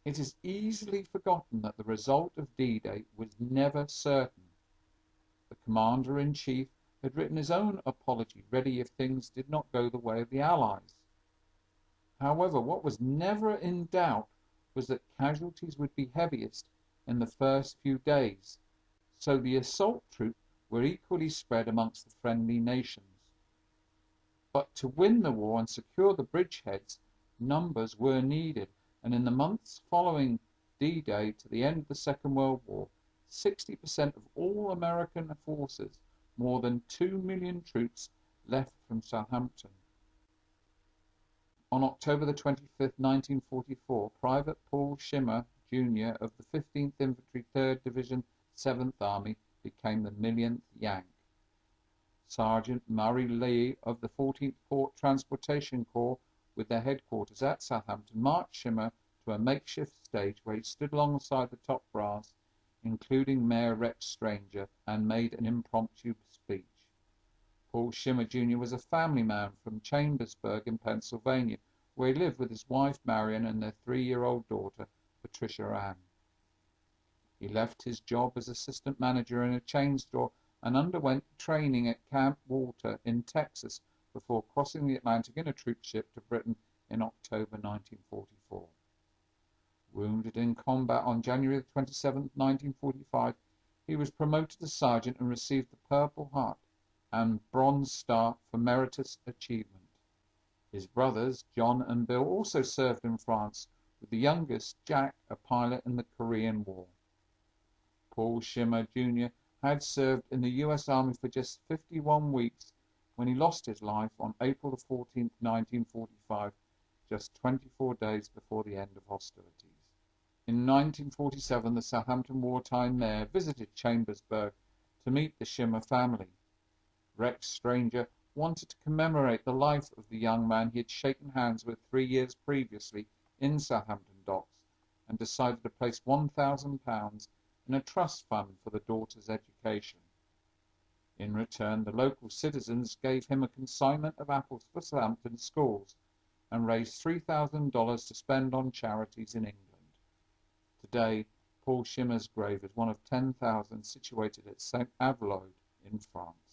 It is easily forgotten that the result of D-Day was never certain. The Commander-in-Chief had written his own apology ready if things did not go the way of the Allies. However, what was never in doubt was that casualties would be heaviest in the first few days, so the assault troops were equally spread amongst the friendly nations. But to win the war and secure the bridgeheads, numbers were needed, and in the months following D-Day to the end of the Second World War, 60% of all American forces, more than 2 million troops, left from Southampton. On October the 25th, 1944, Private Paul Schimmer, Jr. of the 15th Infantry 3rd Division, 7th Army, became the millionth Yank. Sergeant Murray Lee of the 14th Port Transportation Corps, with their headquarters at Southampton, marched Schimmer to a makeshift stage where he stood alongside the top brass, including Mayor Rex Stranger, and made an impromptu speech. Paul Schimmer Jr. was a family man from Chambersburg in Pennsylvania, where he lived with his wife Marion and their 3-year-old daughter, Patricia Ann. He left his job as assistant manager in a chain store and underwent training at Camp Walter in Texas before crossing the Atlantic in a troop ship to Britain in October 1944. Wounded in combat on January 27, 1945, he was promoted to sergeant and received the Purple Heart and Bronze Star for meritorious achievement. His brothers, John and Bill, also served in France, with the youngest, Jack, a pilot in the Korean War. Paul Schimmer Jr. had served in the U.S. Army for just 51 weeks when he lost his life on April 14, 1945, just 24 days before the end of hostilities. In 1947, the Southampton wartime mayor visited Chambersburg to meet the Schimmer family. Rex Stranger wanted to commemorate the life of the young man he had shaken hands with 3 years previously in Southampton docks, and decided to place £1,000 in a trust fund for the daughter's education. In return, the local citizens gave him a consignment of apples for Southampton schools and raised $3,000 to spend on charities in England. Today, Paul Schimmer's grave is one of 10,000 situated at St. Aveloide in France.